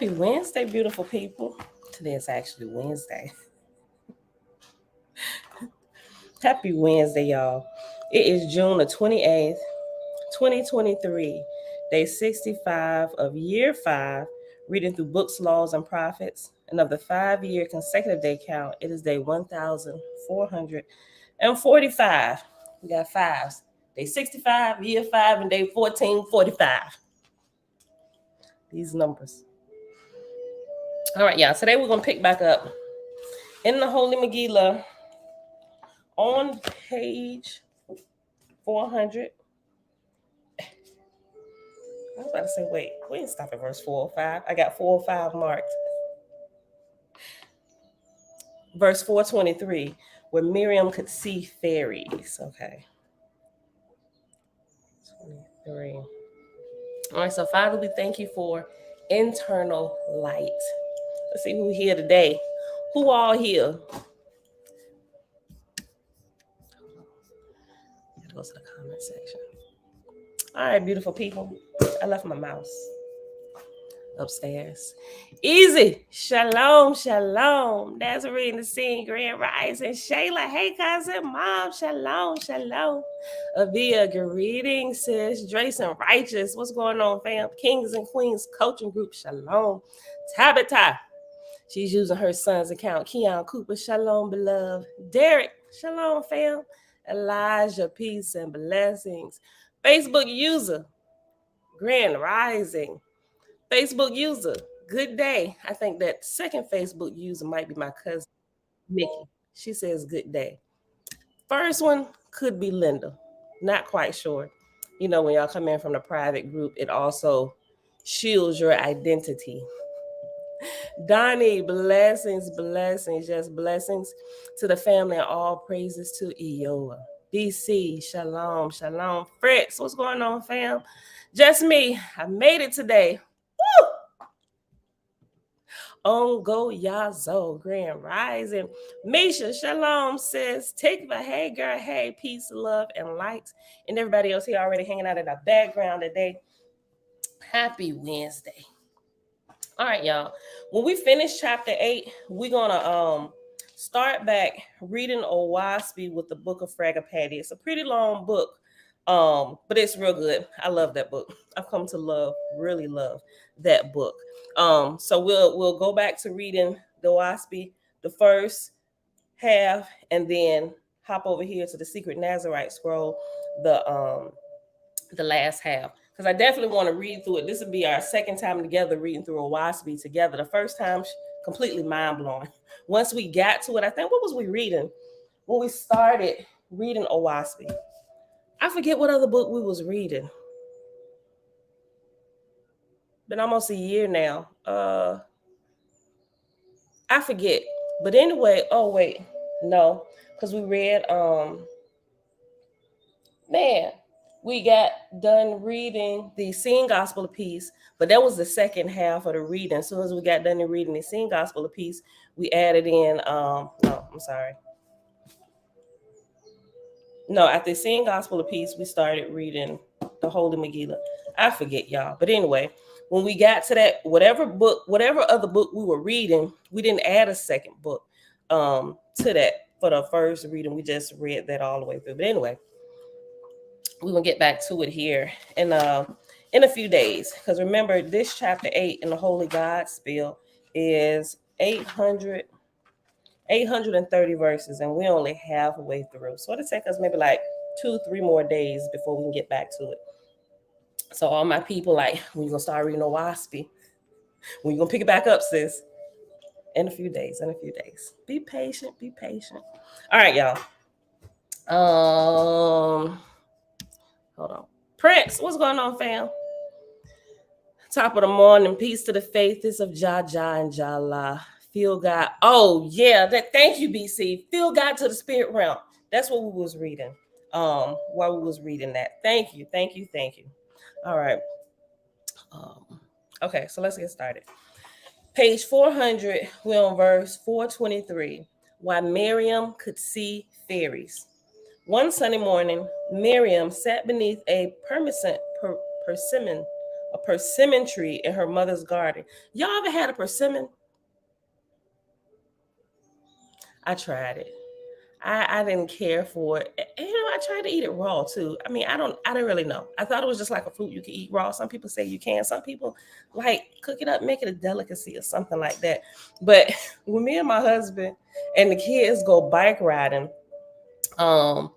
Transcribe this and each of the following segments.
Happy Wednesday, beautiful people. Today is actually Wednesday. Happy Wednesday, y'all. It is June the 28th, 2023, day 65 of year 5, reading through books, laws, and prophets. And of the 5-year consecutive day count, it is day 1445. We got fives. Day 65, year 5, and day 1445. These numbers. All right, y'all. Today we're going to pick back up in the Holy Megillah on page 400. I was about to say, wait, we didn't stop at verse 405. I got 405 marked. Verse 423, where Miriam could see fairies. Okay. 23. All right, so Father, we thank you for internal light. Let's see who's here today. Who all here? Gotta go to the comment section. All right, beautiful people. I left my mouse upstairs. Easy. Shalom, shalom. That's reading the scene. Grand Rising. Shayla, hey cousin, mom. Shalom, shalom. Avia, greetings, sis. Drayson, righteous. What's going on, fam? Kings and Queens coaching group. Shalom. Tabitha, she's using her son's account. Keon Cooper, shalom, beloved. Derek, shalom, fam. Elijah, peace and blessings. Facebook user, Grand Rising. Facebook user, good day. I think that second Facebook user might be my cousin, Nikki. She says good day. First one could be Linda. Not quite sure. You know, when y'all come in from the private group, it also shields your identity. Donnie, blessings, blessings, just blessings to the family and all praises to Iowa. BC, shalom, shalom. Fritz, what's going on, fam? Just me. I made it today. Woo! Ongo Yazo, Grand Rising. Misha, shalom, sis. Tikva, hey, girl, hey, peace, love, and light. And everybody else here already hanging out in the background today. Happy Wednesday. All right, y'all. When we finish chapter 8, we're going to start back reading Owaspy with the Book of Fragapati. It's a pretty long book, but it's real good. I love that book. I've come to really love that book. So we'll go back to reading the Owaspy, the first half, and then hop over here to the Secret Nazarite Scroll, the last half. Because I definitely want to read through it. This will be our second time together reading through Owaspy together. The first time, completely mind-blowing. Once we got to it, I think, what was we reading? When we started reading Owaspy, I forget what other book we was reading. Been almost a year now. I forget. But anyway, oh wait, no. Because we read, we got done reading the Seeing Gospel of Peace, but that was the second half of the reading. As soon as we got done reading the Seeing Gospel of Peace, we added in, after Seeing Gospel of Peace, we started reading the Holy Megillah. I forget, y'all. But anyway, when we got to that, whatever other book we were reading, we didn't add a second book to that for the first reading. We just read that all the way through. But anyway, we're going to get back to it here in a few days. Because remember, this chapter 8 in the Holy Godspell is 830 verses, and we're only halfway through. So it'll take us maybe like 2-3 more days before we can get back to it. So all my people, like, when you going to start reading Owaspy, when you going to pick it back up, sis? In a few days. Be patient. All right, y'all. Hold on. Prince, what's going on, fam? Top of the morning. Peace to the faiths of Jaja and Jala. Feel God. Oh, yeah. Thank you, BC. Feel God to the spirit realm. That's what we was reading while we was reading that. Thank you. All right. Okay, so let's get started. Page 400, we're on verse 423. Why Miriam could see fairies. One Sunday morning, Miriam sat beneath a persimmon a persimmon tree in her mother's garden. Y'all ever had a persimmon? I tried it. I didn't care for it. And, I tried to eat it raw too. I mean, I didn't really know. I thought it was just like a fruit you could eat raw. Some people say you can. Some people like cook it up, make it a delicacy or something like that. But when me and my husband and the kids go bike riding, when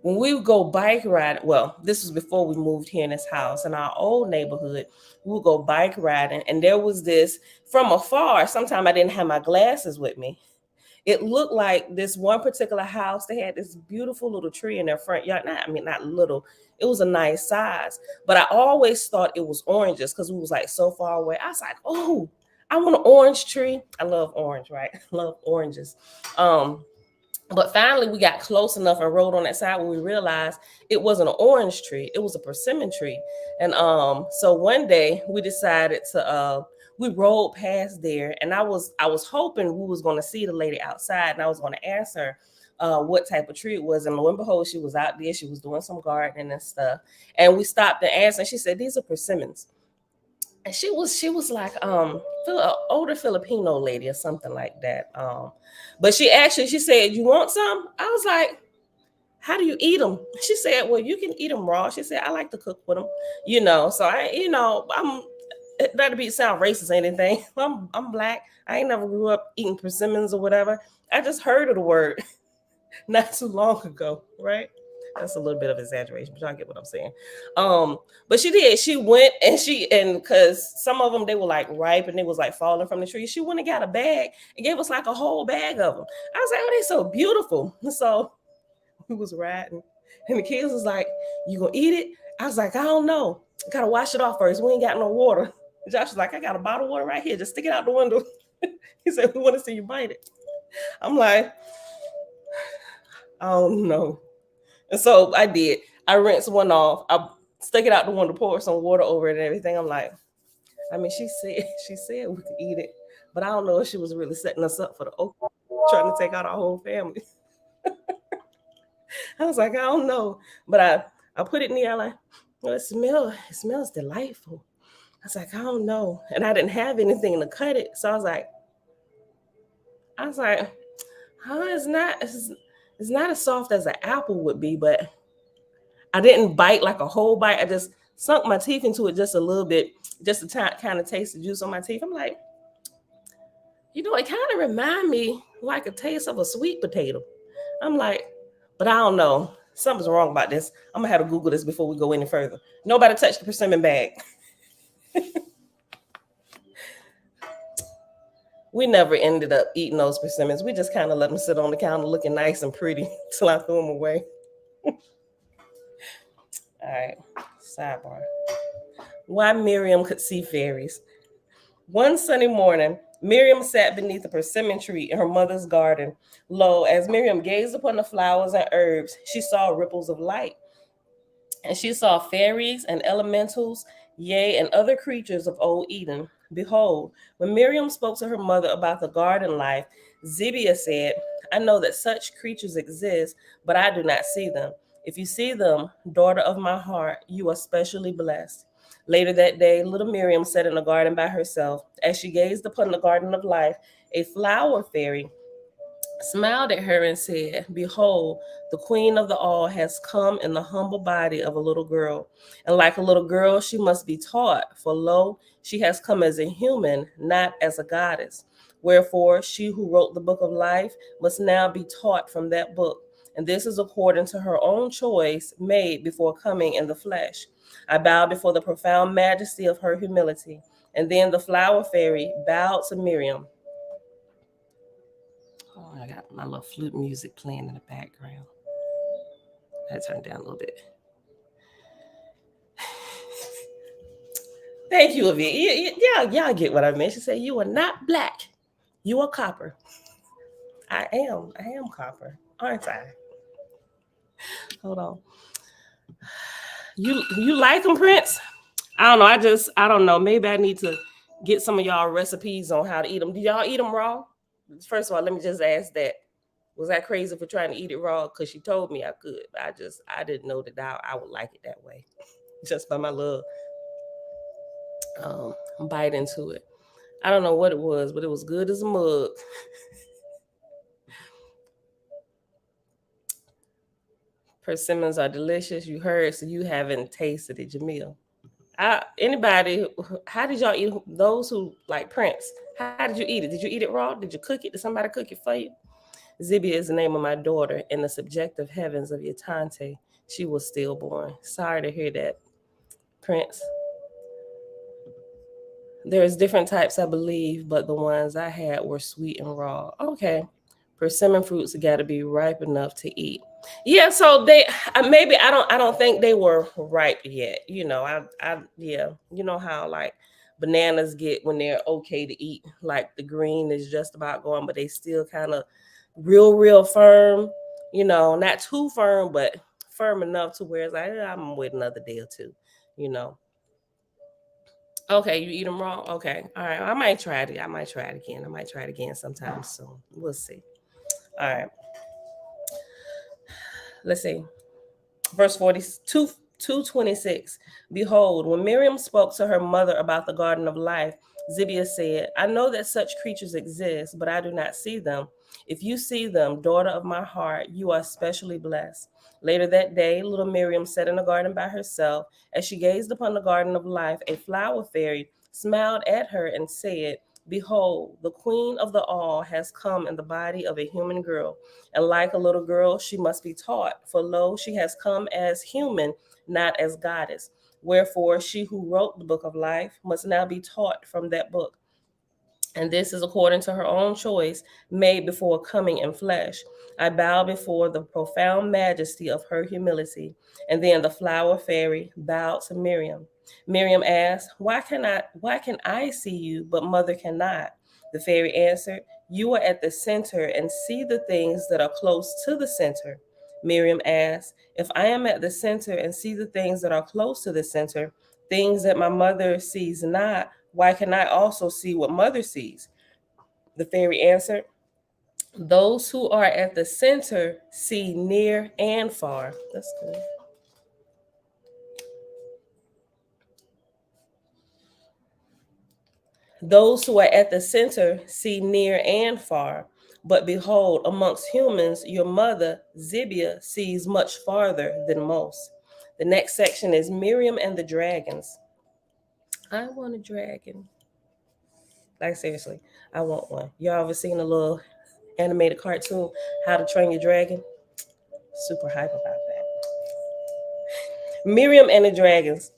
we would go bike riding, well, this was before we moved here in this house. In our old neighborhood, we would go bike riding, and there was this from afar. Sometimes I didn't have my glasses with me. It looked like this one particular house. They had this beautiful little tree in their front yard. Not little. It was a nice size. But I always thought it was oranges because we was like so far away. I was like, oh, I want an orange tree. I love orange, right? I love oranges. But finally we got close enough and rode on that side when we realized it wasn't an orange tree. It was a persimmon tree. And so one day we decided to we rode past there, and I was hoping we was going to see the lady outside, and I was going to ask her what type of tree it was. And lo and behold, she was out there. She was doing some gardening and stuff. And we stopped and asked, and she said, "These are persimmons." And she was like an older Filipino lady or something like that. But she said, "You want some?" I was like, "How do you eat them?" She said, "Well, you can eat them raw." She said, "I like to cook with them, So I'm not to be sound racist or anything. I'm black. I ain't never grew up eating persimmons or whatever. I just heard of the word not too long ago, right? That's a little bit of exaggeration, but y'all get what I'm saying. But she did. She went and because some of them they were like ripe and they was like falling from the tree. She went and got a bag and gave us like a whole bag of them. I was like, oh, they're so beautiful. So we was riding, and the kids was like, "You gonna eat it?" I was like, "I don't know. Gotta wash it off first. We ain't got no water." Josh was like, "I got a bottle of water right here. Just stick it out the window." He said, "We want to see you bite it." I'm like, "I don't know." And so I did. I rinsed one off. I stuck it out the window, poured some water over it and everything. I'm like, she said we could eat it, but I don't know if she was really setting us up for the okra, trying to take out our whole family. I was like, I don't know. But I put it in the air like, well, it smells delightful. I was like, I don't know. And I didn't have anything to cut it. So I was like, it's not as soft as an apple would be, but I didn't bite like a whole bite. I just sunk my teeth into it just a little bit, just to kind of taste the juice on my teeth. I'm like, it kind of remind me like a taste of a sweet potato. I'm like, but I don't know. Something's wrong about this. I'm gonna have to Google this before we go any further. Nobody touched the persimmon bag. We never ended up eating those persimmons. We just kind of let them sit on the counter looking nice and pretty till I threw them away. All right, sidebar. Why Miriam could see fairies. One sunny morning, Miriam sat beneath a persimmon tree in her mother's garden. Lo, as Miriam gazed upon the flowers and herbs, she saw ripples of light. And she saw fairies and elementals, yea, and other creatures of old Eden. Behold, when Miriam spoke to her mother about the garden life, Zebia said, I know that such creatures exist, but I do not see them. If you see them, daughter of my heart, you are specially blessed. Later that day, little Miriam sat in the garden by herself. As she gazed upon the garden of life, a flower fairy smiled at her and said, Behold, the queen of the all has come in the humble body of a little girl. And like a little girl, she must be taught, for lo, she has come as a human, not as a goddess. Wherefore, she who wrote the book of life must now be taught from that book. And this is according to her own choice made before coming in the flesh. I bow before the profound majesty of her humility. And then the flower fairy bowed to Miriam. Oh, I got my little flute music playing in the background. I turned down a little bit. Thank you, Avia. Y'all get what I meant. She said, you are not black. You are copper. I am copper, aren't I? Hold on. You like them, Prince? I don't know. I don't know. Maybe I need to get some of y'all recipes on how to eat them. Do y'all eat them raw? First of all, let me just ask that. Was that crazy for trying to eat it raw? Because she told me I could. I didn't know that I would like it that way. Just by my love. bite into it. I don't know what it was, but it was good as a mug. Persimmons are delicious. You heard, so you haven't tasted it, Jamil. Anybody, how did y'all eat? Those who like Prince, how did you eat it? Did you eat it raw? Did you cook it? Did somebody cook it for you? Zibia is the name of my daughter in the subjective heavens of your tante. She was stillborn. Sorry to hear that, Prince. There's different types, I believe, but the ones I had were sweet and raw. Okay. Persimmon fruits got to be ripe enough to eat. Yeah, so they maybe I don't think they were ripe yet. Yeah, you know how like bananas get when they're okay to eat, like the green is just about gone, but they still kind of real firm. Not too firm, but firm enough to where it's like I'm gonna wait another day or two. You know. Okay, you eat them raw. Okay, all right. I might try it. I might try it again. I might try it again sometime soon. We'll see. All right. Let's see. Verse 42, 226. Behold, when Miriam spoke to her mother about the garden of life, Zibia said, I know that such creatures exist, but I do not see them. If you see them, daughter of my heart, you are especially blessed. Later that day, little Miriam sat in the garden by herself. As she gazed upon the garden of life, a flower fairy smiled at her and said, Behold, the queen of the all has come in the body of a human girl. And like a little girl, she must be taught, for lo, she has come as human, not as goddess. Wherefore, she who wrote the book of life must now be taught from that book. And this is according to her own choice, made before coming in flesh. I bow before the profound majesty of her humility. And then the flower fairy bowed to Miriam. Miriam asked, why can I see you, but mother cannot? The fairy answered, You are at the center and see the things that are close to the center. Miriam asked, If I am at the center and see the things that are close to the center, things that my mother sees not, why can I also see what mother sees? The fairy answered, Those who are at the center see near and far. That's good. Those who are at the center see near and far. But behold, amongst humans, your mother, Zibia, sees much farther than most. The next section is Miriam and the dragons. I want a dragon. Like, seriously, I want one. Y'all ever seen a little animated cartoon, How to Train Your Dragon? Super hype about that. Miriam and the dragons.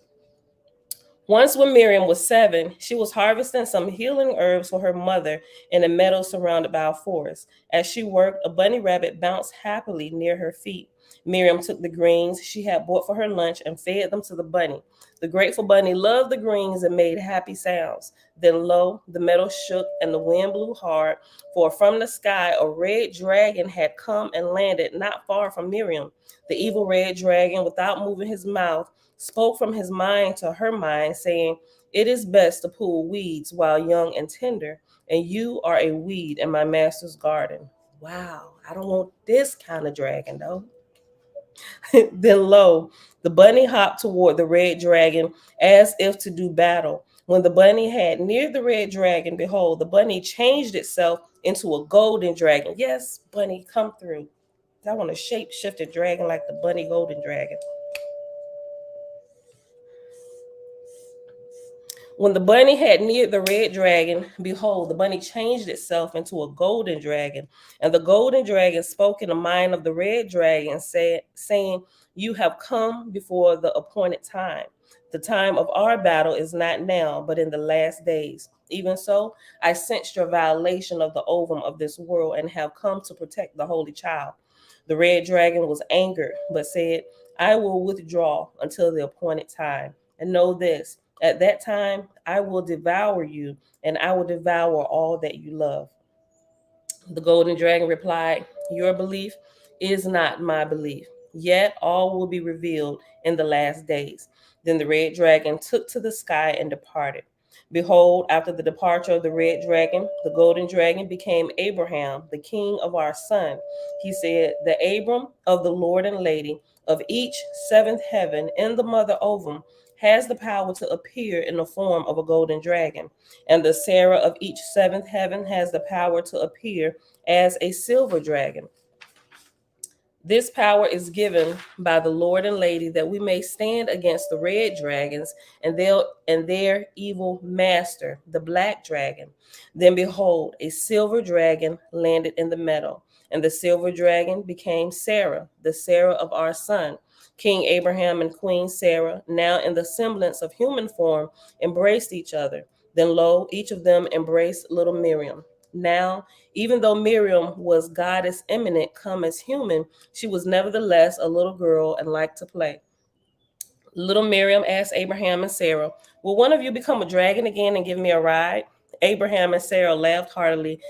Once, when Miriam was 7, she was harvesting some healing herbs for her mother in a meadow surrounded by a forest. As she worked, a bunny rabbit bounced happily near her feet. Miriam took the greens she had bought for her lunch and fed them to the bunny. The grateful bunny loved the greens and made happy sounds. Then, lo, the meadow shook and the wind blew hard, for from the sky a red dragon had come and landed not far from Miriam. The evil red dragon, without moving his mouth, spoke from his mind to her mind, saying, It is best to pull weeds while young and tender, and you are a weed in my master's garden. Wow, I don't want this kind of dragon, though. Then lo, the bunny hopped toward the red dragon as if to do battle. When the bunny had neared the red dragon, behold, the bunny changed itself into a golden dragon. Yes, bunny, come through. I want a shape shifted dragon like the bunny golden dragon. When the bunny had neared the red dragon, behold, the bunny changed itself into a golden dragon. And the golden dragon spoke in the mind of the red dragon, saying, You have come before the appointed time. The time of our battle is not now, but in the last days. Even so, I sensed your violation of the ovum of this world and have come to protect the holy child. The red dragon was angered, but said, I will withdraw until the appointed time. And know this, at that time, I will devour you, and I will devour all that you love. The golden dragon replied, Your belief is not my belief. Yet all will be revealed in the last days. Then the red dragon took to the sky and departed. Behold, after the departure of the red dragon, the golden dragon became Abraham, the king of our son. He said, The Abram of the Lord and Lady of each seventh heaven in the mother ovum has the power to appear in the form of a golden dragon, and the Sarah of each seventh heaven has the power to appear as a silver dragon. This power is given by the Lord and Lady that we may stand against the red dragons and their evil master, the black dragon. Then behold, a silver dragon landed in the meadow, and the silver dragon became Sarah, the Sarah of our son. King Abraham and Queen Sarah, now in the semblance of human form, embraced each other. Then lo, each of them embraced little Miriam. Now, even though Miriam was goddess eminent come as human, she was nevertheless a little girl and liked to play. Little Miriam asked Abraham and Sarah, "Will one of you become a dragon again and give me a ride?" Abraham and Sarah laughed heartily,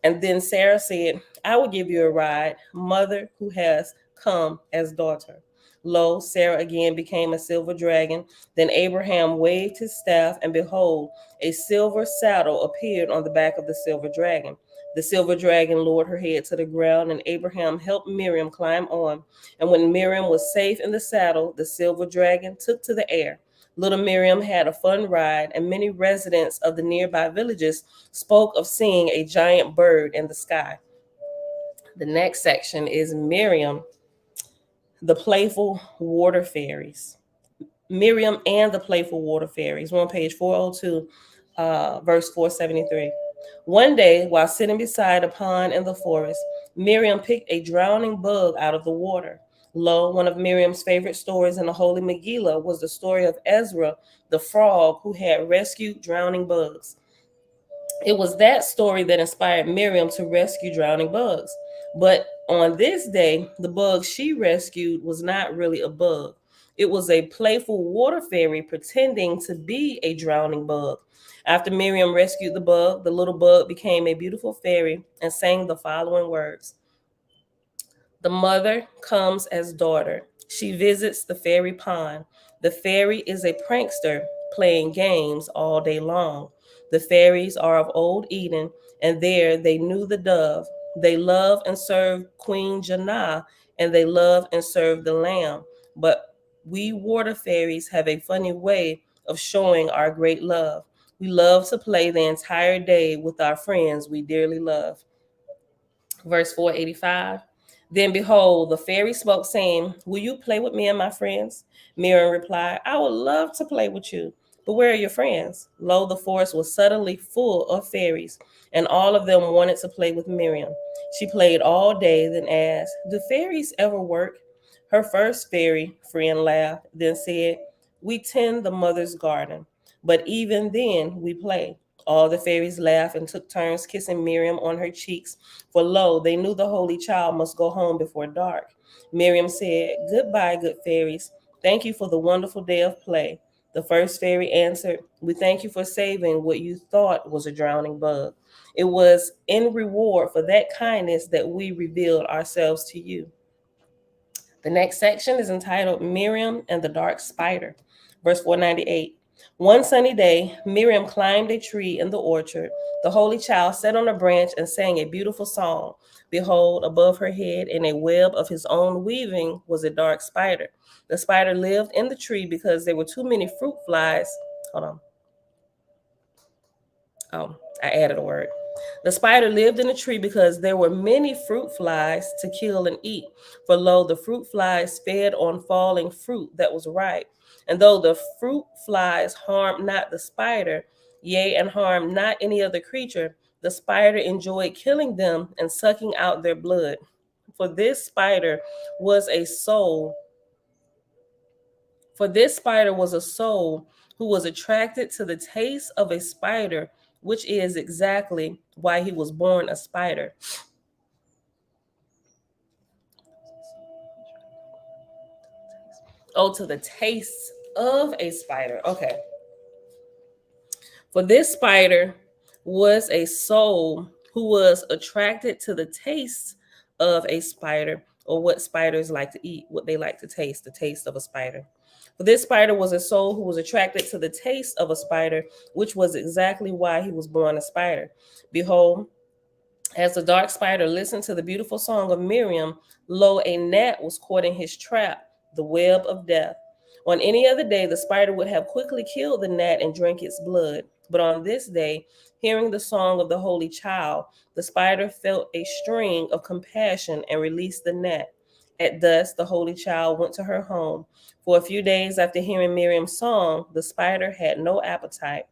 and then Sarah said, "I will give you a ride, mother who has come as daughter." Lo, Sarah again became a silver dragon. Then Abraham waved his staff, and behold, a silver saddle appeared on the back of the silver dragon. The silver dragon lowered her head to the ground, and Abraham helped Miriam climb on. And when Miriam was safe in the saddle, the silver dragon took to the air. Little Miriam had a fun ride, and many residents of the nearby villages spoke of seeing a giant bird in the sky. The next section is Miriam, the playful water fairies. Miriam and the playful water fairies. We're on page 402, verse 473. One day, while sitting beside a pond in the forest, Miriam picked a drowning bug out of the water. Lo, one of Miriam's favorite stories in the Holy Megillah was the story of Ezra, the frog who had rescued drowning bugs. It was that story that inspired Miriam to rescue drowning bugs. But on this day, the bug she rescued was not really a bug. It was a playful water fairy pretending to be a drowning bug. After Miriam rescued the bug, the little bug became a beautiful fairy and sang the following words: "The mother comes as daughter. She visits the fairy pond. The fairy is a prankster playing games all day long. The fairies are of old Eden, and there they knew the dove. They love and serve Queen Jannah, and they love and serve the lamb. But we water fairies have a funny way of showing our great love. We love to play the entire day with our friends we dearly love." Verse 485. Then behold, the fairy spoke, saying, "Will you play with me and my friends?" Miriam replied, "I would love to play with you, but where are your friends?" Lo, the forest was suddenly full of fairies, and all of them wanted to play with Miriam. She played all day, then asked, "Do fairies ever work?" Her first fairy friend laughed, then said, "We tend the mother's garden, but even then we play." All the fairies laughed and took turns kissing Miriam on her cheeks, for lo, they knew the holy child must go home before dark. Miriam said, "Goodbye, good fairies. Thank you for the wonderful day of play." The first fairy answered, "We thank you for saving what you thought was a drowning bug. It was in reward for that kindness that we revealed ourselves to you." The next section is entitled Miriam and the Dark Spider. Verse 498. One sunny day, Miriam climbed a tree in the orchard. The holy child sat on a branch and sang a beautiful song. Behold, above her head, in a web of his own weaving, was a dark spider. The spider lived in the tree because there were too many fruit flies. Hold on. Oh, I added a word. The spider lived in a tree because there were many fruit flies to kill and eat. For lo, the fruit flies fed on falling fruit that was ripe. And though the fruit flies harmed not the spider, yea, and harmed not any other creature, the spider enjoyed killing them and sucking out their blood. For this spider was a soul For this spider was a soul who was attracted to the taste of a spider, which is exactly why he was born a spider. Oh, to the taste of a spider. Okay. For this spider was a soul who was attracted to the taste of a spider, or what spiders like to eat, what they like to taste, the taste of a spider. For this spider was a soul who was attracted to the taste of a spider, which was exactly why he was born a spider. Behold, as the dark spider listened to the beautiful song of Miriam, lo, a gnat was caught in his trap, the web of death. On any other day, the spider would have quickly killed the gnat and drank its blood. But on this day, hearing the song of the Holy Child, the spider felt a string of compassion and released the gnat. At dusk, the Holy Child went to her home. For a few days after hearing Miriam's song, the spider had no appetite.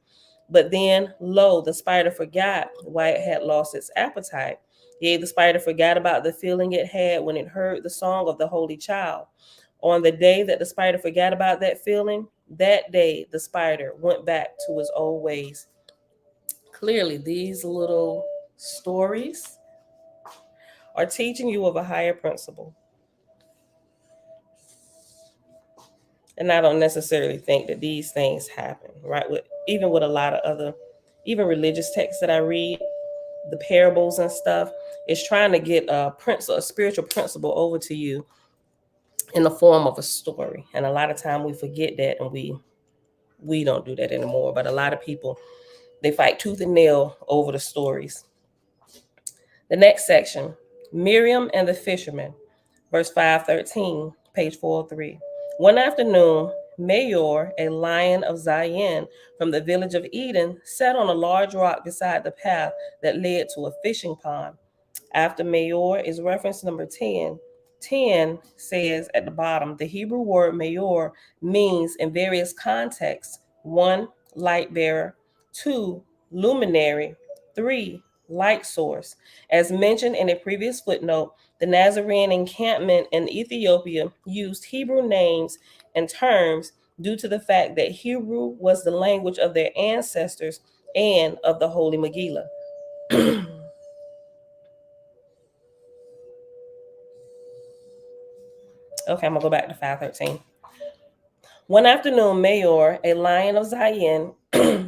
But then, lo, the spider forgot why it had lost its appetite. Yea, the spider forgot about the feeling it had when it heard the song of the Holy Child. On the day that the spider forgot about that feeling, that day the spider went back to his old ways. Clearly, these little stories are teaching you of a higher principle. And I don't necessarily think that these things happen, right? Even with a lot of other, even religious texts that I read, the parables and stuff, is trying to get a spiritual principle over to you in the form of a story. And a lot of time we forget that, and we don't do that anymore. But a lot of people, they fight tooth and nail over the stories. The next section, Miriam and the Fisherman, verse 513, page 403. One afternoon, Mayor, a lion of Zion from the village of Eden, sat on a large rock beside the path that led to a fishing pond. After Mayor is reference number 10. 10 says at the bottom, the Hebrew word Mayor means in various contexts: 1, light bearer; 2, luminary; 3, light source. As mentioned in a previous footnote, the Nazarene encampment in Ethiopia used Hebrew names and terms due to the fact that Hebrew was the language of their ancestors and of the Holy Megillah. Okay, I'm gonna go back to 513. One afternoon, Mayor, a lion of Zion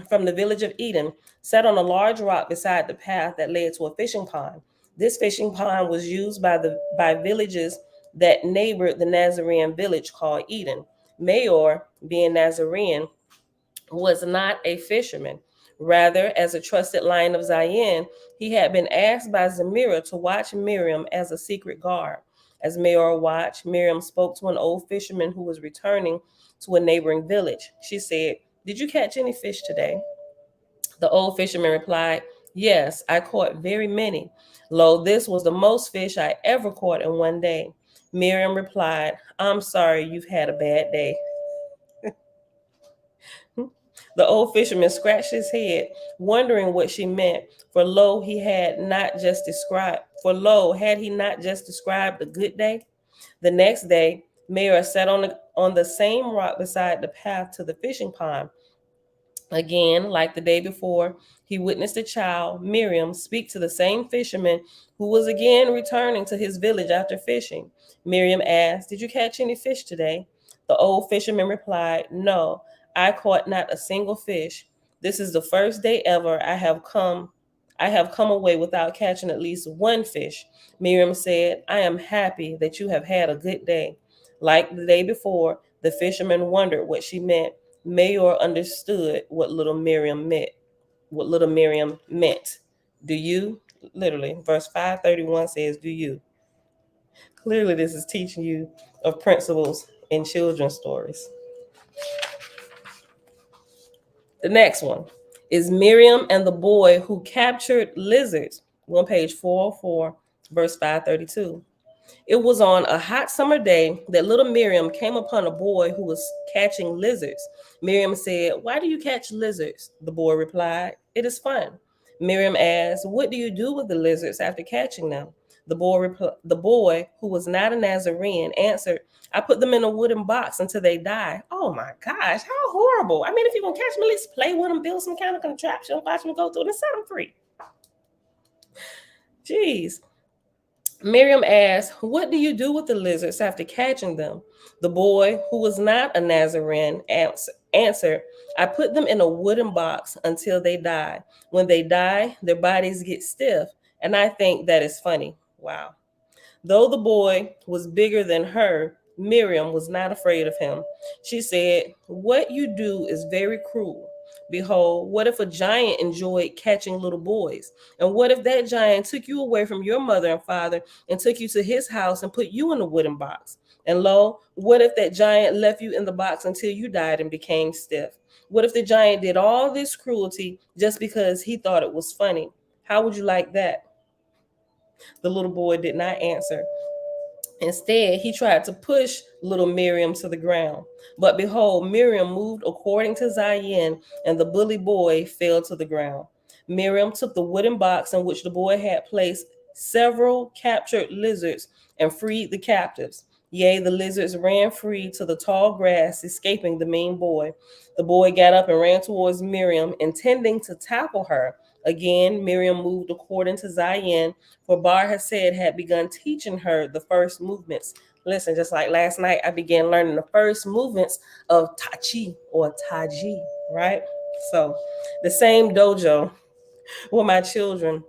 from the village of Eden, sat on a large rock beside the path that led to a fishing pond. This fishing pond was used by villages that neighbored the Nazarene village called Eden. Mayor, being Nazarene, was not a fisherman. Rather, as a trusted lion of Zion, he had been asked by Zamira to watch Miriam as a secret guard. As Mayor watched, Miriam spoke to an old fisherman who was returning to a neighboring village. She said, "Did you catch any fish today?" The old fisherman replied, "Yes, I caught very many. Lo, this was the most fish I ever caught in one day." Miriam replied, "I'm sorry you've had a bad day." The old fisherman scratched his head, wondering what she meant, for lo, had he not just described a good day? The next day, Mayor sat on the same rock beside the path to the fishing pond. Again, like the day before, he witnessed a child, Miriam, speak to the same fisherman who was again returning to his village after fishing. Miriam asked, "Did you catch any fish today?" The old fisherman replied, "No, I caught not a single fish. This is the first day ever I have come away without catching at least one fish." Miriam said, "I am happy that you have had a good day." Like the day before, the fisherman wondered what she meant. Mayor understood what little Miriam meant. What little Miriam meant. Do you? Literally, verse 531 says, "Do you?" Clearly, this is teaching you of principles in children's stories. The next one is Miriam and the boy who captured lizards. On page 404, verse 532. It was on a hot summer day that little Miriam came upon a boy who was catching lizards. Miriam said, "Why do you catch lizards?" The boy replied, "It is fun." Miriam asked, "What do you do with the lizards after catching them?" The boy, who was not a Nazarene, answered, "I put them in a wooden box until they die." Oh my gosh, how horrible. I mean, if you're going to catch them, at least play with them, build some kind of contraption, watch them go through, and set them free. Jeez. Miriam asked, "What do you do with the lizards after catching them?" The boy, who was not a Nazarene, answered, "I put them in a wooden box until they die. When they die, their bodies get stiff, and I think that is funny." Wow. Though the boy was bigger than her, Miriam was not afraid of him. She said, "What you do is very cruel. Behold, what if a giant enjoyed catching little boys? And what if that giant took you away from your mother and father and took you to his house and put you in a wooden box? And lo, what if that giant left you in the box until you died and became stiff? What if the giant did all this cruelty just because he thought it was funny? How would you like that? The little boy did not answer. Instead, he tried to push little Miriam to the ground. But behold, Miriam moved according to Zion, and the bully boy fell to the ground. Miriam took the wooden box in which the boy had placed several captured lizards and freed the captives. Yea, the lizards ran free to the tall grass, escaping the mean boy. The boy got up and ran towards Miriam, intending to tackle her. Again, Miriam moved according to Zion, for Bar Hesed had begun teaching her the first movements. Listen, just like last night, I began learning the first movements of Tachi or Taji, right? So, the same dojo where my children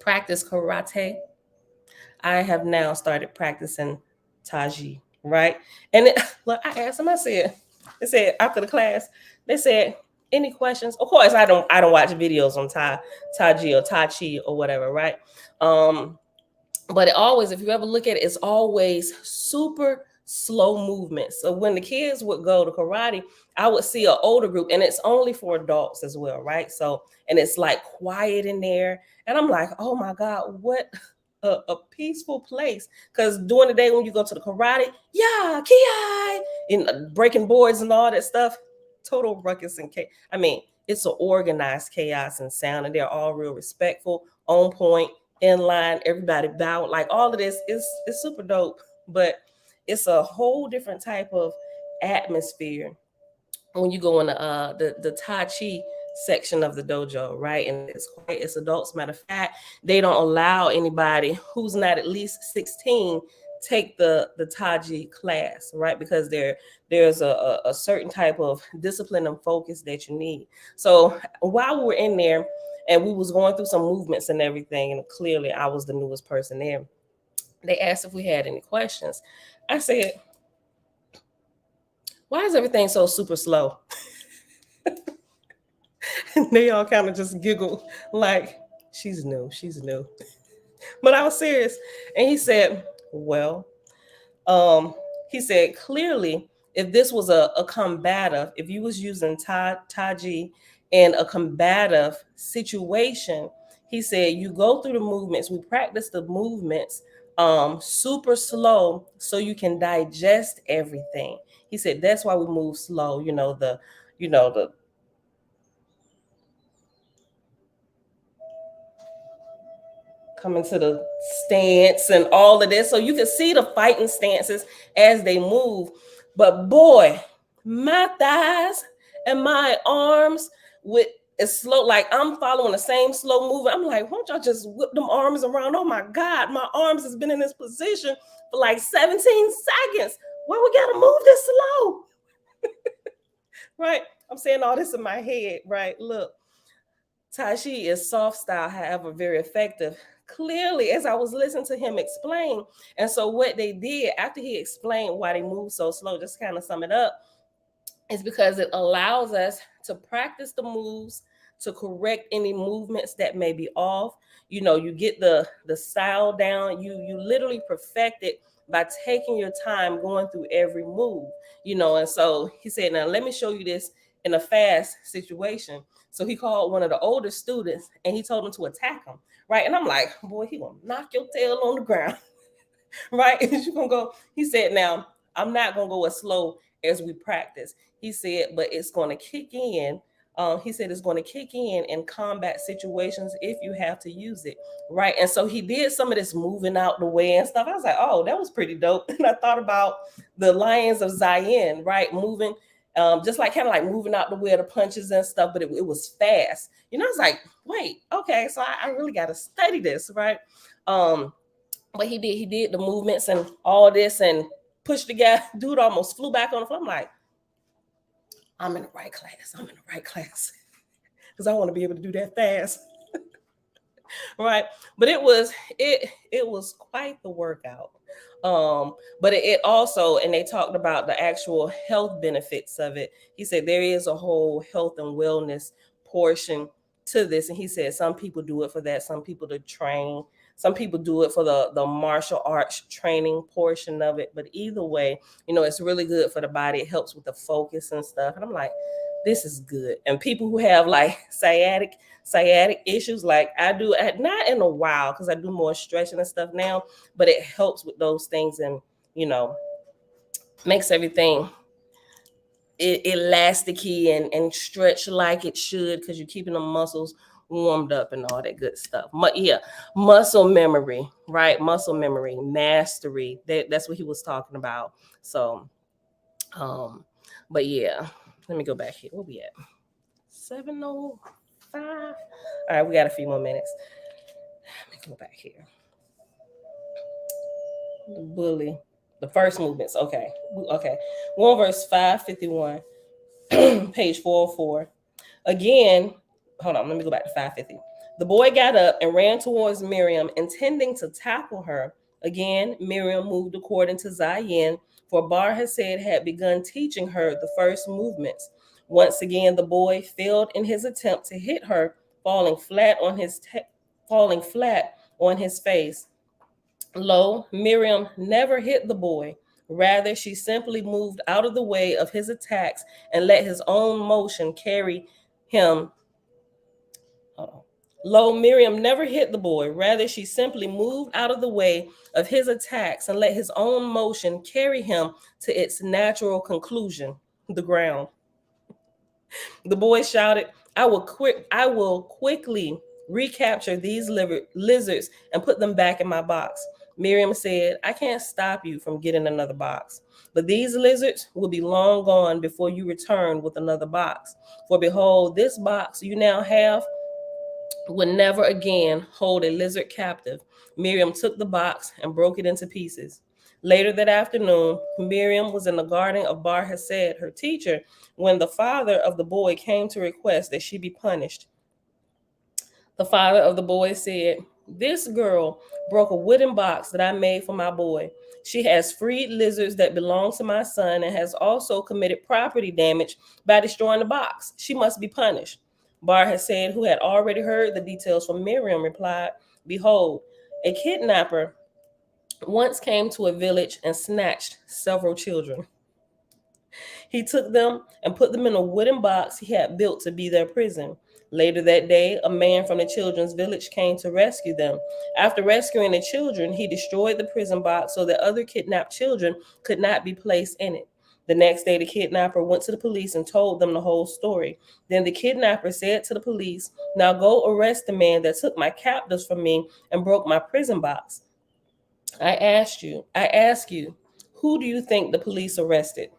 practice karate, I have now started practicing Taji, right? And look, I asked them, they said after the class, they said, any questions? Of course, I don't watch videos on Taji or Tachi or whatever, right? But it always, if you ever look at it, it's always super slow movements. So when the kids would go to karate, I would see an older group, and it's only for adults as well, right? So, and it's like quiet in there, and I'm like, oh my God, what a peaceful place. Because during the day when you go to the karate, yeah, ki and breaking boards and all that stuff, total ruckus and chaos. I mean, it's an organized chaos and sound, and they're all real respectful, on point, in line, everybody bowed. Like all of this is super dope, but it's a whole different type of atmosphere when you go in the Tai Chi section of the dojo, right? And it's quiet, it's adults. Matter of fact, they don't allow anybody who's not at least 16 take the Taiji class, right? Because there's a certain type of discipline and focus that you need. So while we were in there and we was going through some movements and everything, and clearly I was the newest person there, they asked if we had any questions. I said, why is everything so super slow? And they all kind of just giggled like, she's new. But I was serious. And he said, well, he said, clearly, if this was a combative, if you was using Taji in a combative situation, he said, you go through the movements, we practice the movements super slow so you can digest everything. He said, that's why we move slow, the coming to the stance and all of this. So you can see the fighting stances as they move. But boy, my thighs and my arms with it's slow, like I'm following the same slow movement. I'm like, won't y'all just whip them arms around? Oh my God, my arms has been in this position for like 17 seconds. Why we gotta move this slow? Right? I'm saying all this in my head, right? Look, Tai Chi is soft style, however, very effective. Clearly, as I was listening to him explain, and so what they did after he explained why they move so slow, just kind of sum it up, is because it allows us to practice the moves, to correct any movements that may be off. You get the style down. You literally perfect it by taking your time going through every move. And so he said, now let me show you this in a fast situation. So he called one of the older students and he told him to attack him, right? And I'm like, boy, he gonna knock your tail on the ground. Right? You're gonna go. He said, now I'm not gonna go as slow as we practice. He said, but it's gonna kick in. He said it's going to kick in combat situations if you have to use it, right? And so he did some of this moving out the way and stuff. I was like, oh, that was pretty dope. And I thought about the Lions of Zion, right? Moving, just like kind of like moving out the way of the punches and stuff, but it was fast. I was like, wait, okay, so I really got to study this, right? But he did the movements and all this and pushed the guy. Dude almost flew back on the floor. I'm like, I'm in the right class. Because I want to be able to do that fast. Right, but it was quite the workout. But it also, and they talked about the actual health benefits of it. He said there is a whole health and wellness portion to this, and he said some people do it for that, some people to train, some people do it for the martial arts training portion of it. But either way, it's really good for the body. It helps with the focus and stuff, and I'm like, this is good. And people who have like sciatic issues like I do, not in a while because I do more stretching and stuff now, but it helps with those things, and makes everything elasticy and stretch like it should, because you're keeping the muscles warmed up and all that good stuff. Yeah, muscle memory, right? Muscle memory, mastery. That's what he was talking about. So, but yeah, let me go back here. Where we at? 7:05. All right, we got a few more minutes. Let me go back here. The bully. The first movements. Okay. Okay. 1 verse 551, page 404. Again, hold on, let me go back to 550. The boy got up and ran towards Miriam, intending to tackle her. Again, Miriam moved according to Zayin, for Bar Hesed had begun teaching her the first movements. Once again, the boy failed in his attempt to hit her, falling flat on his face. Lo, Miriam never hit the boy. Rather, she simply moved out of the way of his attacks and let his own motion carry him. Lo, Miriam never hit the boy. Rather, she simply moved out of the way of his attacks and let his own motion carry him to its natural conclusion, the ground. The boy shouted, I will quickly recapture these lizards and put them back in my box. Miriam said, I can't stop you from getting another box, but these lizards will be long gone before you return with another box. For behold, this box you now have will never again hold a lizard captive. Miriam took the box and broke it into pieces. Later that afternoon, Miriam was in the garden of Bar Hesed, her teacher, when the father of the boy came to request that she be punished. The father of the boy said, This girl broke a wooden box that I made for my boy. She has freed lizards that belong to my son and has also committed property damage by destroying the box. She must be punished. Bar Hesed, who had already heard the details from Miriam, replied, Behold, a kidnapper once came to a village and snatched several children. He took them and put them in a wooden box he had built to be their prison. Later that day, a man from the children's village came to rescue them. After rescuing the children, he destroyed the prison box so that other kidnapped children could not be placed in it. The next day, the kidnapper went to the police and told them the whole story. Then the kidnapper said to the police, Now go arrest the man that took my captives from me and broke my prison box. I ask you, who do you think the police arrested?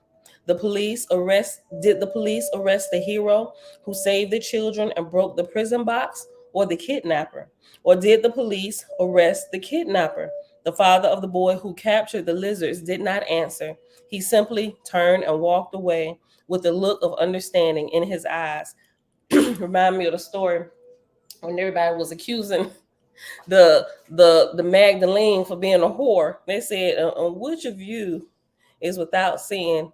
Did the police arrest the hero who saved the children and broke the prison box, or the kidnapper? Or did the police arrest the kidnapper? The father of the boy who captured the lizards did not answer. He simply turned and walked away with a look of understanding in his eyes. Remind me of the story when everybody was accusing the Magdalene for being a whore. They said, which of you is without sin,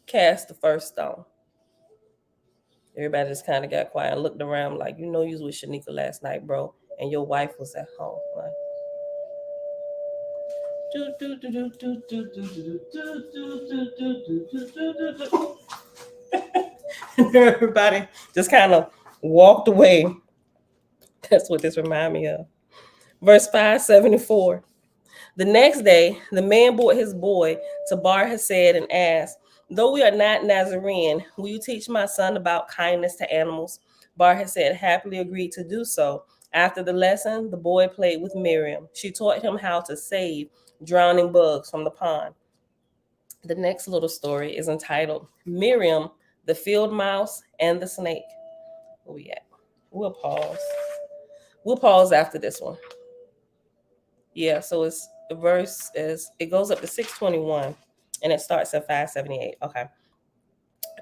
cast the first stone. Everybody just kind of got quiet and looked around like, you was with Shanika last night, bro, and your wife was at home. Like, everybody just kind of walked away. That's what this reminded me of. Verse 574. The next day, the man brought his boy to Bar Hesed and asked, Though we are not Nazarene, will you teach my son about kindness to animals? Bar Hesed happily agreed to do so. After the lesson, the boy played with Miriam. She taught him how to save drowning bugs from the pond. The next little story is entitled Miriam, the Field Mouse, and the Snake. Where we at? We'll pause. We'll pause after this one. Yeah, so it's the verse is it goes up to 621 and it starts at 578. Okay.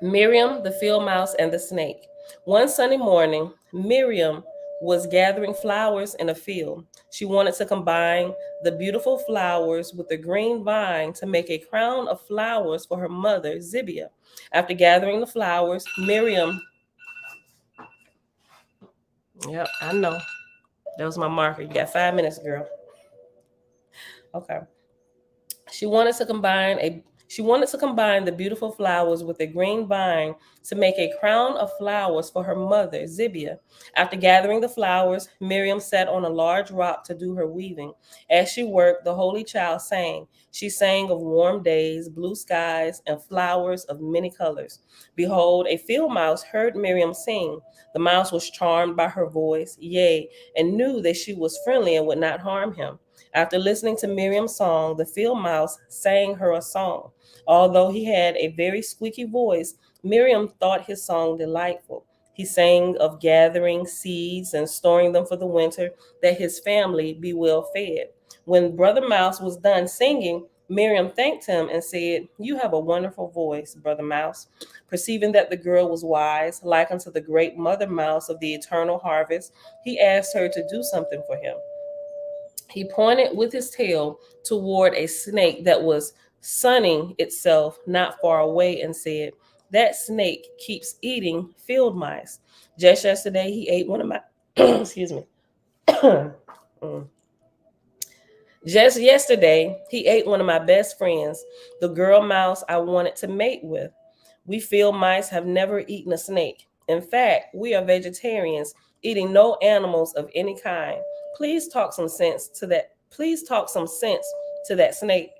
Miriam, the field mouse, and the snake. One sunny morning, Miriam was gathering flowers in a field. She wanted to combine the beautiful flowers with the green vine to make a crown of flowers for her mother, Zibia. After gathering the flowers, Miriam, yep, I know. That was my marker. You got 5 minutes, girl. Okay. She wanted to combine a she wanted to combine the beautiful flowers with a green vine to make a crown of flowers for her mother, Zibia. After gathering the flowers, Miriam sat on a large rock to do her weaving. As she worked, the Holy Child sang. She sang of warm days, blue skies, and flowers of many colors. Behold, a field mouse heard Miriam sing. The mouse was charmed by her voice, yea, and knew that she was friendly and would not harm him. After listening to Miriam's song, the field mouse sang her a song. Although he had a very squeaky voice, Miriam thought his song delightful. He sang of gathering seeds and storing them for the winter, that his family be well fed. When Brother Mouse was done singing, Miriam thanked him and said, "You have a wonderful voice, Brother Mouse." Perceiving that the girl was wise, like unto the great Mother Mouse of the eternal harvest, he asked her to do something for him. He pointed with his tail toward a snake that was sunning itself not far away and said, "That snake keeps eating field mice. Just yesterday, he ate one of my, excuse me. Just yesterday, he ate one of my best friends, the girl mouse I wanted to mate with. We field mice have never eaten a snake. In fact, we are vegetarians, eating no animals of any kind. Please talk some sense to that. Please talk some sense to that snake."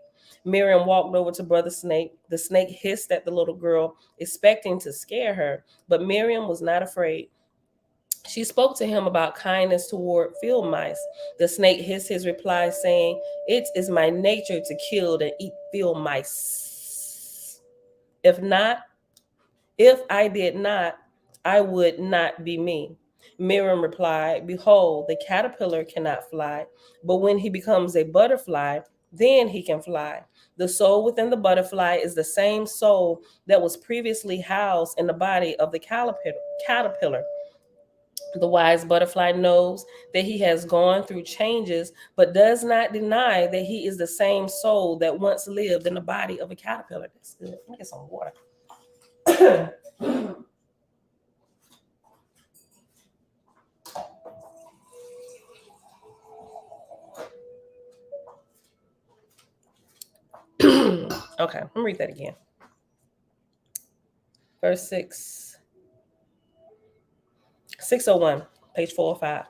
Miriam walked over to Brother Snake. The snake hissed at the little girl, expecting to scare her, but Miriam was not afraid. She spoke to him about kindness toward field mice. The snake hissed his reply, saying, "It is my nature to kill and eat field mice. If not, if I did not, I would not be me." Miriam replied, "Behold, the caterpillar cannot fly, but when he becomes a butterfly, then he can fly. The soul within the butterfly is the same soul that was previously housed in the body of the caterpillar. The wise butterfly knows that he has gone through changes, but does not deny that he is the same soul that once lived in the body of a caterpillar." That's good. Let me get some water. Okay, let me read that again. Verse 601, page 405.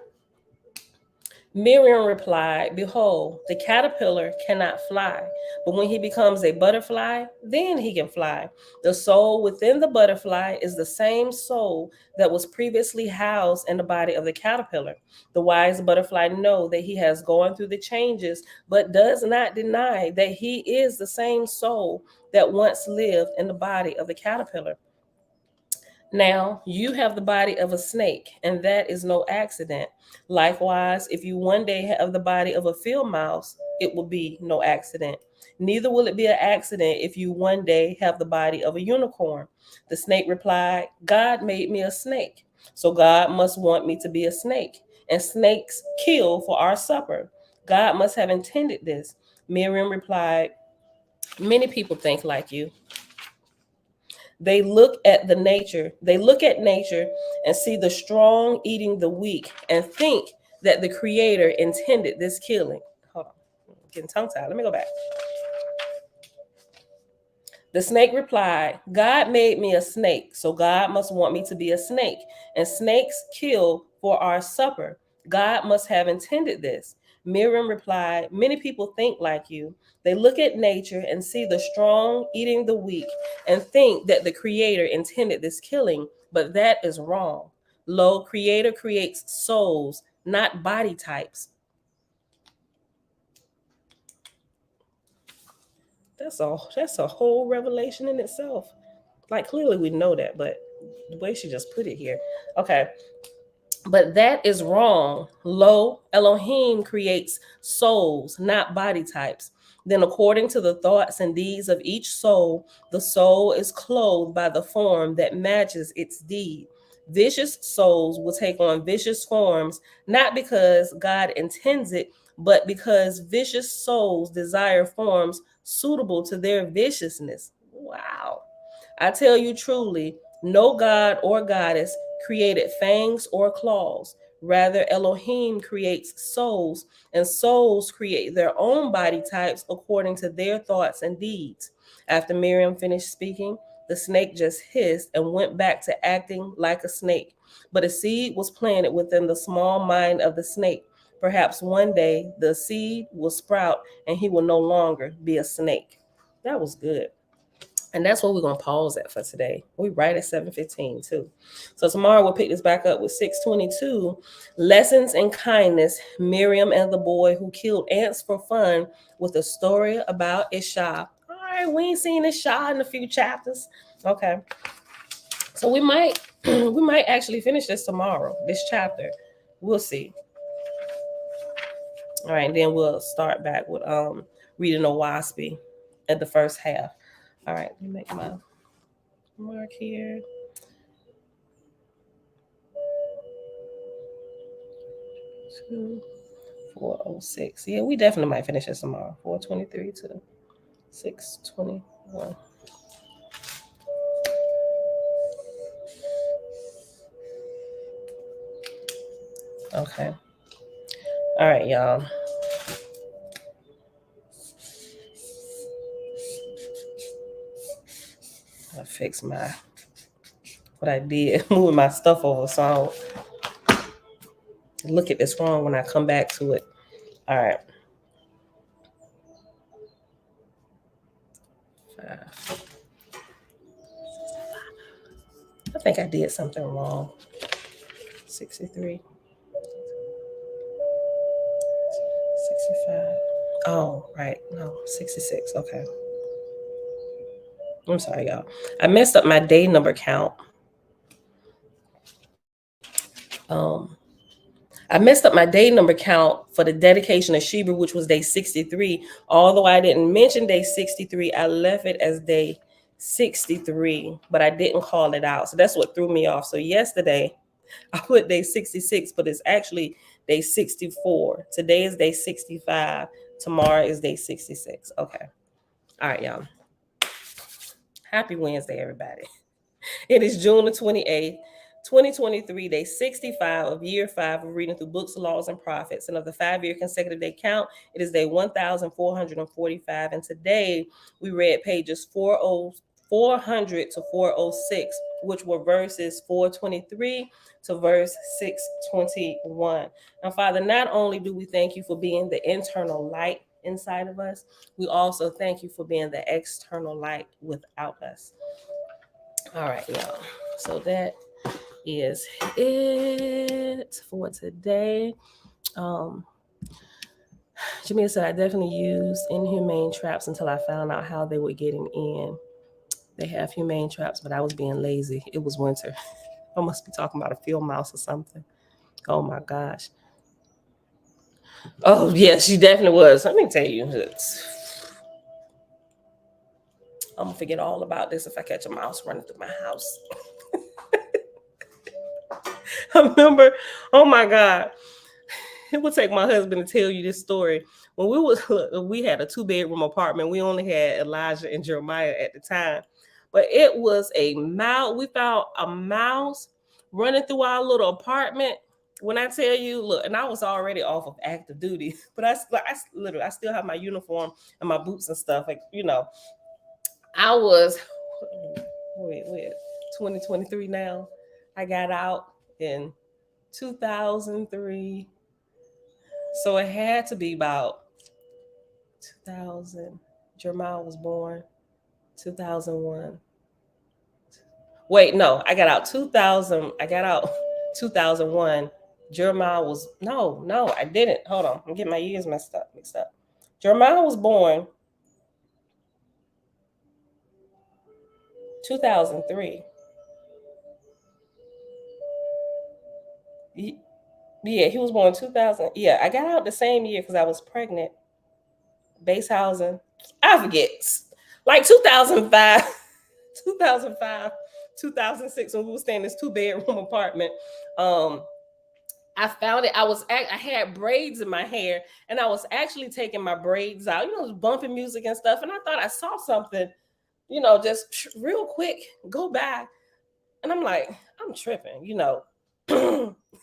Miriam replied, "Behold, the caterpillar cannot fly, but when he becomes a butterfly, then he can fly. The soul within the butterfly is the same soul that was previously housed in the body of the caterpillar. The wise butterfly knows that he has gone through the changes, but does not deny that he is the same soul that once lived in the body of the caterpillar. Now, you have the body of a snake, and that is no accident. Likewise, if you one day have the body of a field mouse, it will be no accident. Neither will it be an accident if you one day have the body of a unicorn." The snake replied, "God made me a snake, so God must want me to be a snake. And snakes kill for our supper. God must have intended this." Miriam replied, "Many people think like you. They look at nature and see the strong eating the weak and think that the creator intended this killing." Hold on, I'm getting tongue tied. Let me go back. The snake replied, "God made me a snake, so God must want me to be a snake. And snakes kill for our supper. God must have intended this." Miriam replied, "Many people think like you. They look at nature and see the strong eating the weak and think that the creator intended this killing, but that is wrong. Lo, creator creates souls, not body types." That's a whole revelation in itself. Like, clearly we know that, but the way she just put it here. Okay. "But that is wrong. Lo, Elohim creates souls, not body types. Then, according to the thoughts and deeds of each soul, the soul is clothed by the form that matches its deed. Vicious souls will take on vicious forms, not because God intends it, but because vicious souls desire forms suitable to their viciousness. Wow. I tell you truly, no god or goddess created fangs or claws. Rather, Elohim creates souls, and souls create their own body types according to their thoughts and deeds. After Miriam finished speaking, the snake just hissed and went back to acting like a snake. But a seed was planted within the small mind of the snake. Perhaps one day the seed will sprout and he will no longer be a snake. That was good. And that's what we're going to pause at for today. We right at 7:15 too. So tomorrow we'll pick this back up with 6:22. Lessons in kindness, Miriam and the boy who killed ants for fun, with a story about Isha. All right, we ain't seen Isha in a few chapters. Okay. So we might we might actually finish this tomorrow, this chapter. We'll see. All right, and then we'll start back with reading the Waspy at the first half. All right, let me make my mark here. 4:06. Yeah, we definitely might finish this tomorrow. 4:23 to 6:21. Okay. All right, y'all. I fix what I did, moving my stuff over so I don't look at this wrong when I come back to it. All right. 5. I think I did something wrong. 63. 65. Oh, right. No, 66. Okay. I'm sorry, y'all. I messed up my day number count. I messed up my day number count for the dedication of Sheba, which was day 63. Although I didn't mention day 63, I left it as day 63, but I didn't call it out. So that's what threw me off. So yesterday, I put day 66, but it's actually day 64. Today is day 65. Tomorrow is day 66. Okay. All right, y'all. Happy Wednesday, everybody. It is June the 28th, 2023, day 65 of year 5 of reading through books, laws, and prophets. And of the 5-year consecutive day count, it is day 1445. And today we read pages 400 to 406, which were verses 423 to verse 621. Now, Father, not only do we thank you for being the internal light inside of us, we also thank you for being the external light without us. All right, y'all. So that is it for today. Jamia said, I definitely used inhumane traps until I found out how they were getting in. They have humane traps, but I was being lazy. It was winter. I must be talking about a field mouse or something. Oh my gosh. Oh, yes, she definitely was. Let me tell you, I'm going to forget all about this if I catch a mouse running through my house. I remember, oh my God, it would take my husband to tell you this story. When we had a 2-bedroom apartment, we only had Elijah and Jeremiah at the time, but it was a mouse. We found a mouse running through our little apartment. When I tell you, look, and I was already off of active duty, but I still have my uniform and my boots and stuff. Like, I was, wait, 2023 now. I got out in 2003. So it had to be about 2000. Jeremiah was born 2001. Wait, no, I got out 2000. I got out 2001. Jeremiah was, no, I didn't. Hold on. I'm getting my years mixed up. Jeremiah was born 2003. Yeah, he was born 2000. Yeah, I got out the same year because I was pregnant. Base housing. I forget. Like 2005, 2005, 2006 when we were staying in this 2-bedroom apartment. I found it. I had braids in my hair, and I was actually taking my braids out, bumping music and stuff. And I thought I saw something, just real quick go by. And I'm like, I'm tripping,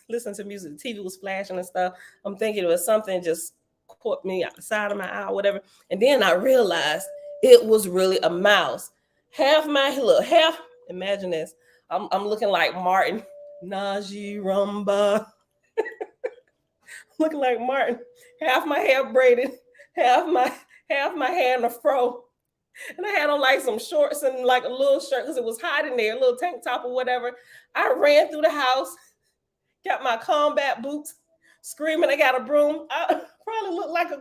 listen to music. The TV was flashing and stuff. I'm thinking it was something just caught me out the side of my eye, or whatever. And then I realized it was really a mouse. Imagine this. I'm looking like Martin Najee Rumba. Looking like Martin. Half my hair braided, half my hair in a fro. And I had on like some shorts and like a little shirt because it was hot in there, a little tank top or whatever. I ran through the house, got my combat boots, screaming. I got a broom. I probably looked like a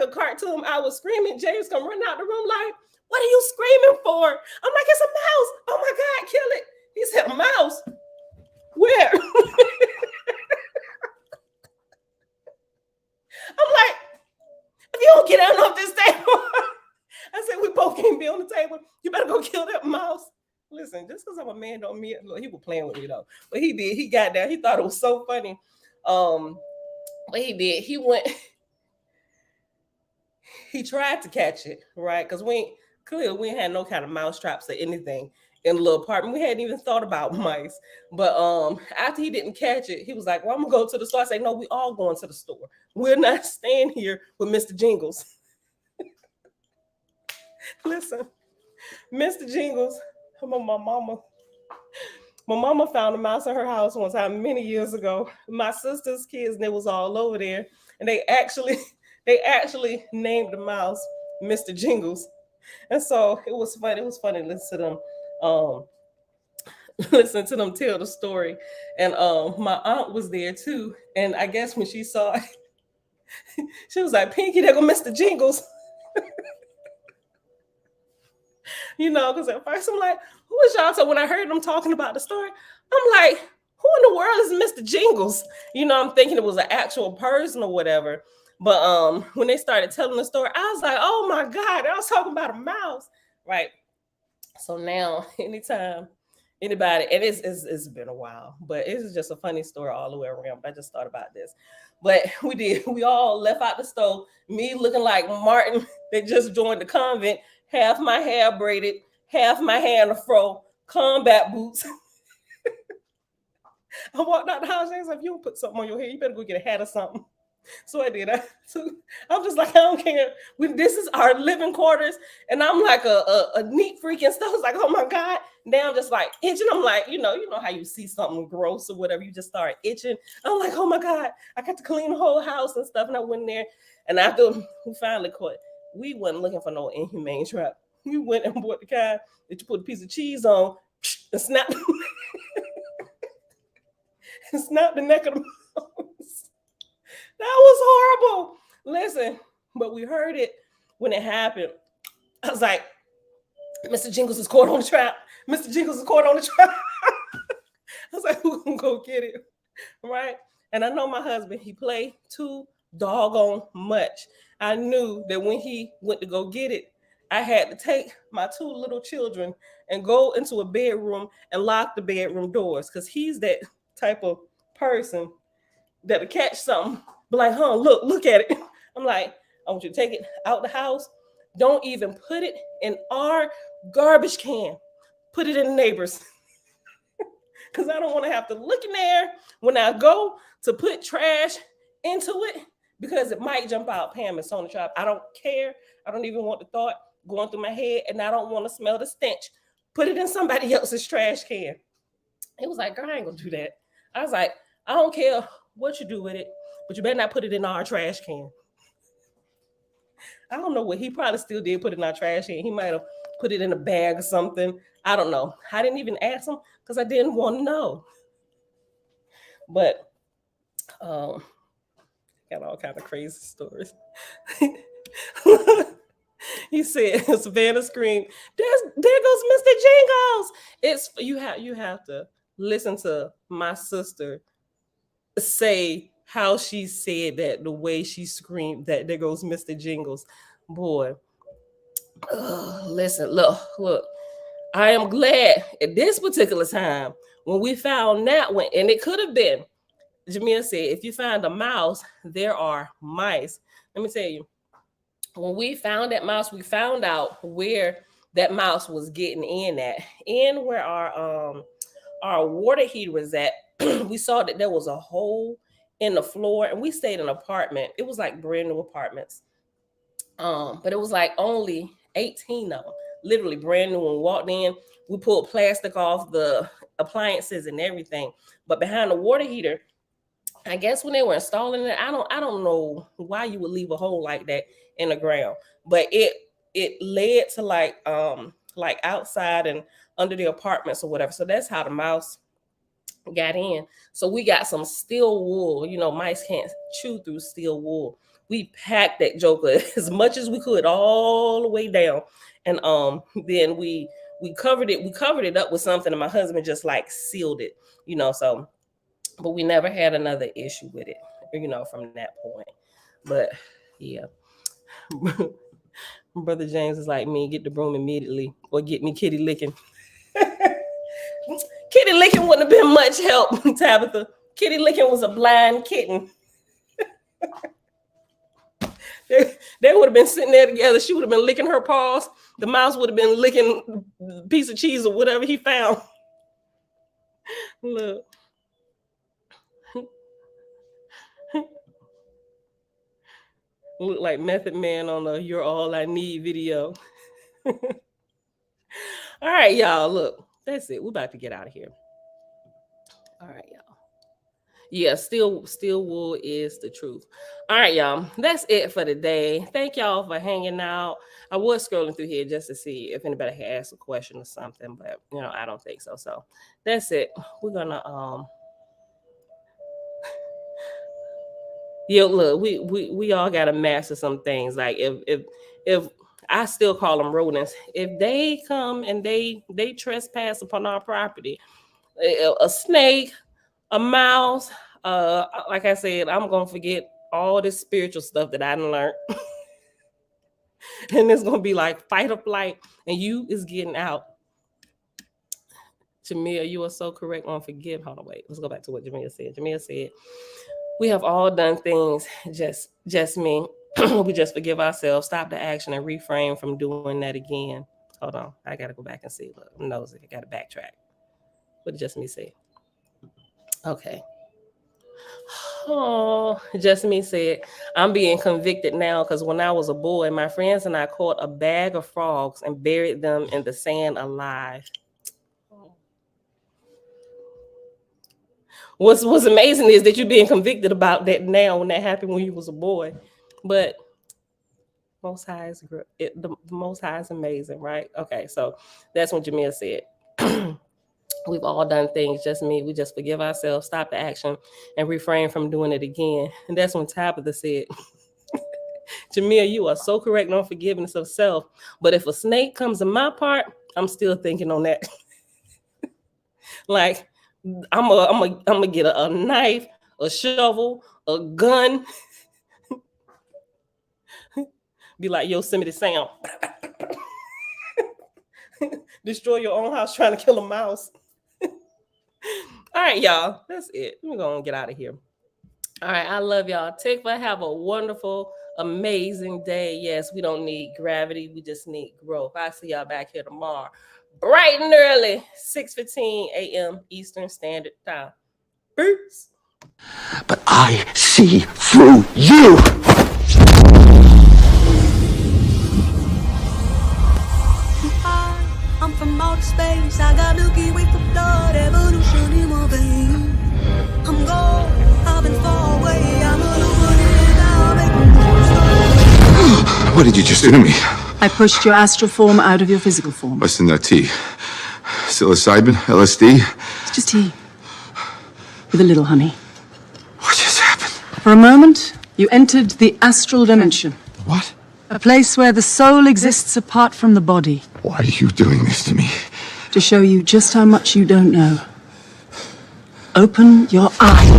cartoon. I was screaming. James come running out the room like, "What are you screaming for?" I'm like, "It's a mouse. Oh my God, kill it." He said, "A mouse? Where?" I'm like, "If you don't get out off this table," I said, "We both can't be on the table. You better go kill that mouse." Listen, just because I'm a man don't mean, look, he was playing with me though. But he did. He got down. He thought it was so funny. But he did. He went. He tried to catch it, right? Because we had no kind of mouse traps or anything in the little apartment. We hadn't even thought about mice. But after he didn't catch it, he was like, "Well, I'm gonna go to the store." I say, "No, we all going to the store. We're not staying here with Mr. Jingles." Listen, Mr. Jingles, my mama found a mouse in her house one time many years ago. My sister's kids, and they was all over there, and they actually named the mouse Mr. Jingles. And so it was fun. It was funny to listen to them listen to them tell the story. And my aunt was there too. And I guess when she saw it, she was like, "Pinky, there go Mr. Jingles." Because at first I'm like, "Who is y'all?" So when I heard them talking about the story, I'm like, "Who in the world is Mr. Jingles?" I'm thinking it was an actual person or whatever. But when they started telling the story, I was like, "Oh my God, I was talking about a mouse." Right. So now anytime anybody, and it's been a while, but it's just a funny story all the way around. But I just thought about this. But we all left out the stove, me looking like Martin that just joined the convent, half my hair braided, half my hair in a fro, combat boots. I walked out the house and I was like, "If you don't put something on your hair, you better go get a hat or something." So I did. I'm just like, I don't care. This is our living quarters, and I'm like a neat freak and stuff. I was like, "Oh my God!" Now I'm just like itching. I'm like, you know how you see something gross or whatever, you just start itching. I'm like, "Oh my God!" I got to clean the whole house and stuff, and I went in there, and after we finally caught, we wasn't looking for no inhumane trap. We went and bought the kind that you put a piece of cheese on and snap and snap the neck of the mouse. That was horrible. Listen, but we heard it when it happened. I was like, "Mr. Jingles is caught on the trap. Mr. Jingles is caught on the trap." I was like, "Who gonna go get it?" Right? And I know my husband, he played too doggone much. I knew that when he went to go get it, I had to take my 2 little children and go into a bedroom and lock the bedroom doors, because he's that type of person that'll catch something, be like, "Huh, look at it." I'm like, "I want you to take it out the house. Don't even put it in our garbage can. Put it in the neighbors." Because I don't want to have to look in there when I go to put trash into it, because it might jump out. "Pam, it's on the trap." I don't care. I don't even want the thought going through my head, and I don't want to smell the stench. Put it in somebody else's trash can. It was like, "Girl, I ain't gonna do that." I was like, "I don't care what you do with it, but you better not put it in our trash can." I don't know what he probably still did put it in our trash can. He might have put it in a bag or something. I don't know. I didn't even ask him because I didn't want to know. But got all kind of crazy stories. He said, Savannah screamed, there goes Mr. Jingles. It's you have to listen to my sister say how she said that, the way she screamed that there goes Mr. Jingles. Boy. Listen, look. I am glad at this particular time when we found that one, and it could have been, Jamil said, if you find a mouse, there are mice. Let me tell you, when we found that mouse, we found out where that mouse was getting in at, in where our water heater was at. We saw that there was a hole in the floor, and we stayed in an apartment. It was like brand new apartments. But it was like only 18 of them, literally brand new. When we walked in, we pulled plastic off the appliances and everything. But behind the water heater, I guess when they were installing it, I don't know why you would leave a hole like that in the ground, but it led to like outside and under the apartments or whatever. So that's how the mouse got in. So we got some steel wool. You know, mice can't chew through steel wool. We packed that joker as much as we could all the way down, and then we covered it up with something, and my husband just like sealed it. You know, so. But we never had another issue with it, you know, from that point. But yeah. Brother James is like me, get the broom immediately or get me kitty licking. Kitty licking wouldn't have been much help, Tabitha. Kitty licking was a blind kitten. They would have been sitting there together. She would have been licking her paws. The mouse would have been licking a piece of cheese or whatever he found. Look. Look like Method Man on the You're All I Need video. All right, y'all. Look, that's it. We're about to get out of here. All right, y'all. Yeah, steel wool is the truth. All right, y'all. That's it for today. Thank y'all for hanging out. I was scrolling through here just to see if anybody had asked a question or something, but you know, I don't think so. So that's it. We're gonna yeah, look, we all gotta master some things. Like if I still call them rodents, if they come and they trespass upon our property, a snake, a mouse, like I said, I'm gonna forget all this spiritual stuff that I done learned. And it's gonna be like fight or flight, and you is getting out. Jamia, you are so correct on forgive. Hold on, wait. Let's go back to what Jamia said. Jamia said, we have all done things, just me. We just forgive ourselves, stop the action, and refrain from doing that again. Hold on. I got to go back and see. Look, I'm nosy. I got to backtrack. What did just me say? Okay. Oh, just me said, I'm being convicted now because when I was a boy, my friends and I caught a bag of frogs and buried them in the sand alive. What's amazing is that you're being convicted about that now when that happened when you was a boy. But Most High is the Most High is amazing, right? Okay, so that's what Jamil said. We've all done things, just me. We just forgive ourselves, stop the action, and refrain from doing it again. And that's when Tabitha said, Jamil, you are so correct on forgiveness of self. But if a snake comes in my part, I'm still thinking on that. Like, I'm gonna get a knife, a shovel, a gun. Be like Yosemite Sam. Destroy your own house trying to kill a mouse. All right, y'all. That's it. We're gonna get out of here. All right, I love y'all. Tikva, have a wonderful, amazing day. Yes, we don't need gravity. We just need growth. I'll see y'all back here tomorrow. Bright and early, 6:15 a.m. Eastern Standard Time. Peace. But I see through you. I'm from outer space. I got Milky Way for blood, evolution in my veins. I'm gold. I've been far away. I'm illuminated now. What did you just do to me? I pushed your astral form out of your physical form. What's in that tea? Psilocybin? LSD? It's just tea. With a little honey. What just happened? For a moment, you entered the astral dimension. What? A place where the soul exists apart from the body. Why are you doing this to me? To show you just how much you don't know. Open your eyes.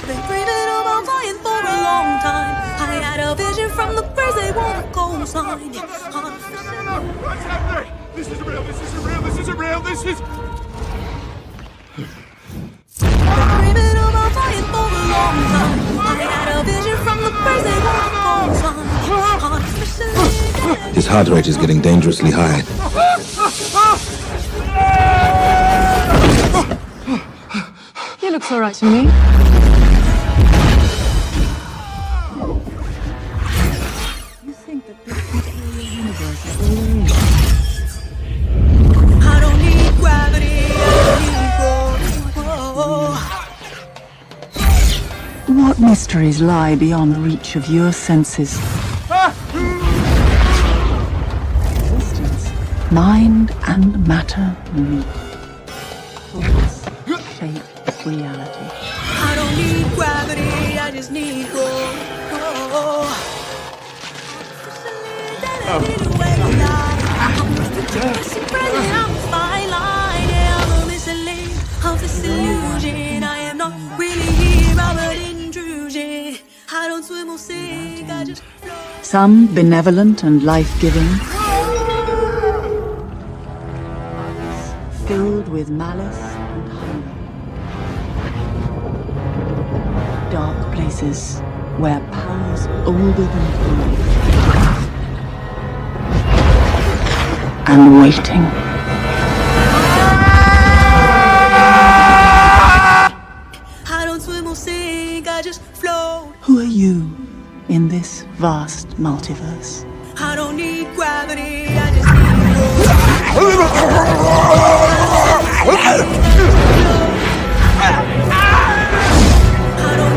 Been dreaming about flying for a long time. I had a vision from the birds, they wanna go signed. What's happening? This isn't real, this isn't real, this isn't real, this is... Dreaming about dying for a long time. I had a vision from the crazy one. His heart rate is getting dangerously high. He looks all right to me. You think that this entire universe is all there is? I don't need gravity, I need What mysteries lie beyond reach of your senses? Existence, mind and matter meet. Force shape reality. I don't need gravity, I just need growth. I'm a fine line, yeah, I'm a mislead of this illusion. I am not really here, I'm an intrusion. I don't swim or sink, I just float. Some benevolent and life-giving, filled with malice and hunger. Dark places where powers older than time and waiting. I don't swim or sink, I just float. Who are you in this vast multiverse? I don't need gravity, I just need I don't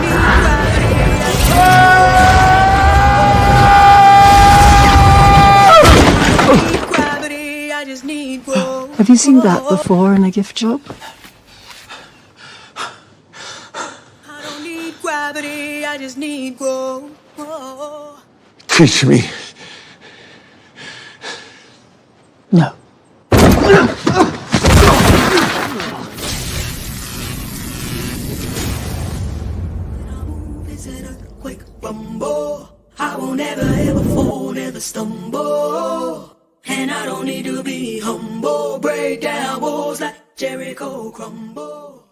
need gravity, I just need growth. Have you seen that before in a gift shop? I don't need gravity, I just need growth. Teach me. No. It's an earthquake rumble. I won't ever ever fall, never stumble. And I don't need to be humble. Break down walls like Jericho crumble.